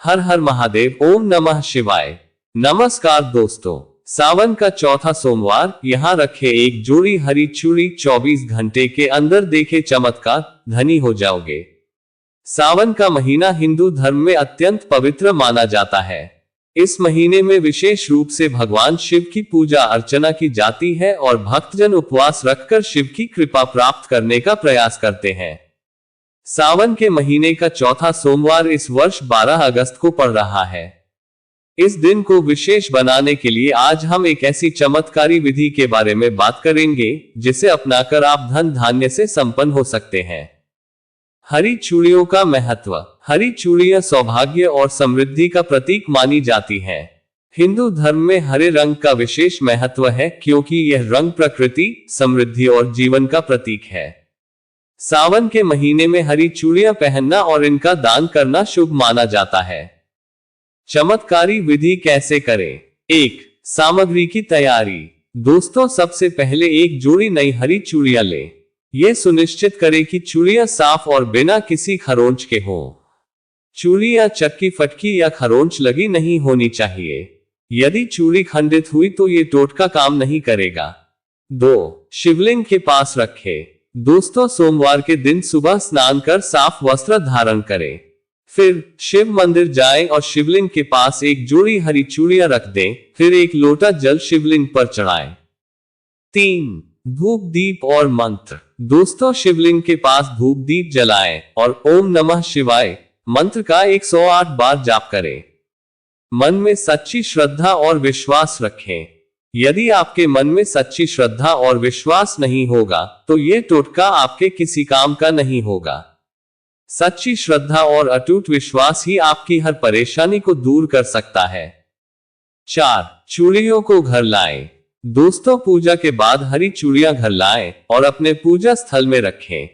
हर हर महादेव। ओम नमः शिवाय। नमस्कार दोस्तों, सावन का चौथा सोमवार, यहाँ रखे एक जोड़ी हरी चूड़ी, 24 घंटे के अंदर देखे चमत्कार, धनी हो जाओगे। सावन का महीना हिंदू धर्म में अत्यंत पवित्र माना जाता है। इस महीने में विशेष रूप से भगवान शिव की पूजा अर्चना की जाती है और भक्तजन उपवास रखकर शिव की कृपा प्राप्त करने का प्रयास करते हैं। सावन के महीने का चौथा सोमवार इस वर्ष 12 अगस्त को पड़ रहा है। इस दिन को विशेष बनाने के लिए आज हम एक ऐसी चमत्कारी विधि के बारे में बात करेंगे जिसे अपनाकर आप धन धान्य से संपन्न हो सकते हैं। हरी चूड़ियों का महत्व। हरी चूड़ियां सौभाग्य और समृद्धि का प्रतीक मानी जाती हैं। हिंदू धर्म में हरे रंग का विशेष महत्व है क्योंकि यह रंग प्रकृति, समृद्धि और जीवन का प्रतीक है। सावन के महीने में हरी चूड़ियां पहनना और इनका दान करना शुभ माना जाता है। चमत्कारी विधि कैसे करें? 1. सामग्री की तैयारी। दोस्तों, सबसे पहले एक जोड़ी नई हरी चूड़ियां लें। यह सुनिश्चित करें कि चूड़ियां साफ और बिना किसी खरोंच के हों। चूड़ियां चक्की फटकी या खरोंच लगी नहीं होनी चाहिए। यदि चूड़ी खंडित हुई तो ये टोटका काम नहीं करेगा। 2. शिवलिंग के पास रखें। दोस्तों, सोमवार के दिन सुबह स्नान कर साफ वस्त्र धारण करें। फिर शिव मंदिर जाएं और शिवलिंग के पास एक जोड़ी हरी चूड़ियां रख दें। फिर एक लोटा जल शिवलिंग पर चढ़ाएं। 3. धूप दीप और मंत्र। दोस्तों, शिवलिंग के पास धूप दीप जलाएं और ओम नमः शिवाय मंत्र का 108 बार जाप करें। मन में सच्ची श्रद्धा और विश्वास रखें। यदि आपके मन में सच्ची श्रद्धा और विश्वास नहीं होगा तो ये टोटका आपके किसी काम का नहीं होगा। सच्ची श्रद्धा और अटूट विश्वास ही आपकी हर परेशानी को दूर कर सकता है। 4. चूड़ियों को घर लाएं। दोस्तों, पूजा के बाद हरी चूड़ियां घर लाएं और अपने पूजा स्थल में रखें।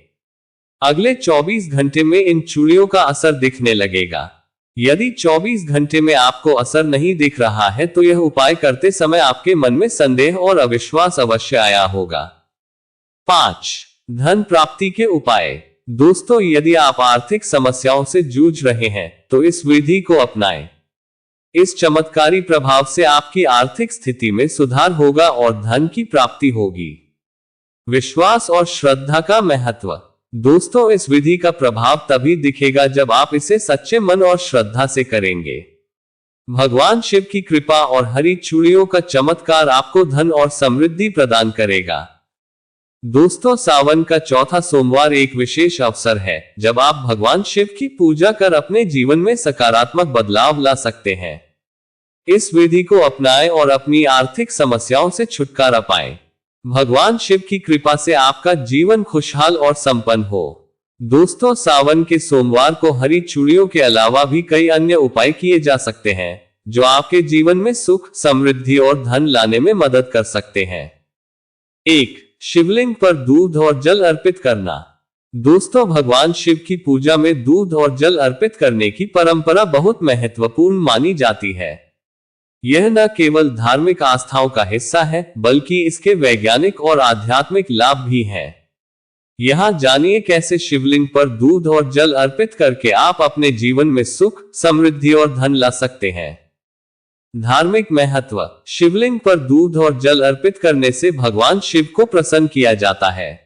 अगले 24 घंटे में इन चूड़ियों का असर दिखने लगेगा। यदि 24 घंटे में आपको असर नहीं दिख रहा है तो यह उपाय करते समय आपके मन में संदेह और अविश्वास अवश्य आया होगा। 5. धन प्राप्ति के उपाय। दोस्तों, यदि आप आर्थिक समस्याओं से जूझ रहे हैं तो इस विधि को अपनाएं। इस चमत्कारी प्रभाव से आपकी आर्थिक स्थिति में सुधार होगा और धन की प्राप्ति होगी। विश्वास और श्रद्धा का महत्व। दोस्तों, इस विधि का प्रभाव तभी दिखेगा जब आप इसे सच्चे मन और श्रद्धा से करेंगे। भगवान शिव की कृपा और हरी चूड़ियों का चमत्कार आपको धन और समृद्धि प्रदान करेगा। दोस्तों, सावन का चौथा सोमवार एक विशेष अवसर है जब आप भगवान शिव की पूजा कर अपने जीवन में सकारात्मक बदलाव ला सकते हैं। इस विधि को अपनाएं और अपनी आर्थिक समस्याओं से छुटकारा पाएं। भगवान शिव की कृपा से आपका जीवन खुशहाल और संपन्न हो। दोस्तों, सावन के सोमवार को हरी चूड़ियों के अलावा भी कई अन्य उपाय किए जा सकते हैं जो आपके जीवन में सुख, समृद्धि और धन लाने में मदद कर सकते हैं। 1. शिवलिंग पर दूध और जल अर्पित करना। दोस्तों, भगवान शिव की पूजा में दूध और जल अर्पित करने की परंपरा बहुत महत्वपूर्ण मानी जाती है। यह न केवल धार्मिक आस्थाओं का हिस्सा है बल्कि इसके वैज्ञानिक और आध्यात्मिक लाभ भी हैं। यहाँ जानिए कैसे शिवलिंग पर दूध और जल अर्पित करके आप अपने जीवन में सुख, समृद्धि और धन ला सकते हैं। धार्मिक महत्व। शिवलिंग पर दूध और जल अर्पित करने से भगवान शिव को प्रसन्न किया जाता है।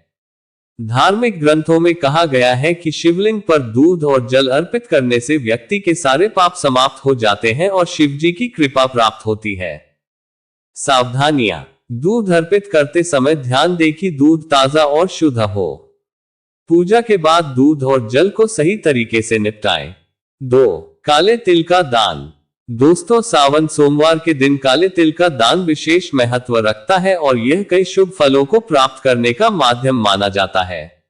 धार्मिक ग्रंथों में कहा गया है कि शिवलिंग पर दूध और जल अर्पित करने से व्यक्ति के सारे पाप समाप्त हो जाते हैं और शिव जी की कृपा प्राप्त होती है। सावधानियां। दूध अर्पित करते समय ध्यान दें कि दूध ताजा और शुद्ध हो। पूजा के बाद दूध और जल को सही तरीके से निपटाएं। 2. काले तिल का दान। दोस्तों, सावन सोमवार के दिन काले तिल का दान विशेष महत्व रखता है और यह कई शुभ फलों को प्राप्त करने का माध्यम माना जाता है।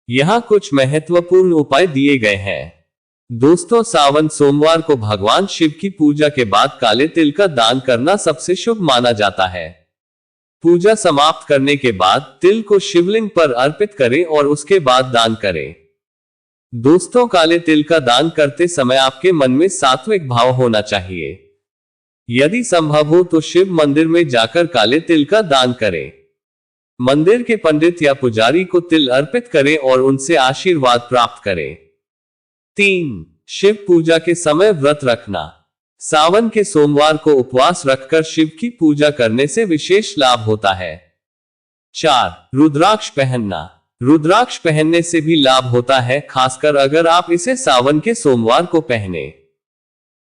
यहाँ कुछ महत्वपूर्ण उपाय दिए गए हैं। दोस्तों, सावन सोमवार को भगवान शिव की पूजा के बाद काले तिल का दान करना सबसे शुभ माना जाता है। पूजा समाप्त करने के बाद तिल को शिवलिंग पर अर्पित करें और उसके बाद दान करें। दोस्तों, काले तिल का दान करते समय आपके मन में सात्विक भाव होना चाहिए। यदि संभव हो तो शिव मंदिर में जाकर काले तिल का दान करें। मंदिर के पंडित या पुजारी को तिल अर्पित करें और उनसे आशीर्वाद प्राप्त करें। 3. शिव पूजा के समय व्रत रखना। सावन के सोमवार को उपवास रखकर शिव की पूजा करने से विशेष लाभ होता है। 4. रुद्राक्ष पहनना। रुद्राक्ष पहनने से भी लाभ होता है, खासकर अगर आप इसे सावन के सोमवार को पहने।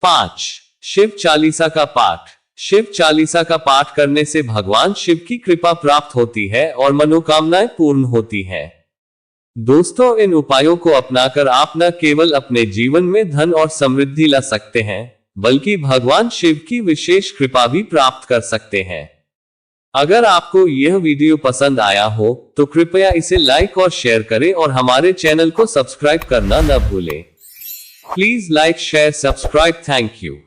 5. शिव चालीसा का पाठ। शिव चालीसा का पाठ करने से भगवान शिव की कृपा प्राप्त होती है और मनोकामनाएं पूर्ण होती हैं। दोस्तों, इन उपायों को अपनाकर आप न केवल अपने जीवन में धन और समृद्धि ला सकते हैं, बल्कि भगवान शिव की विशेष कृपा भी प्राप्त कर सकते हैं। अगर आपको यह वीडियो पसंद आया हो तो कृपया इसे लाइक और शेयर करें और हमारे चैनल को सब्सक्राइब करना न भूलें। Please like, share, subscribe. Thank you.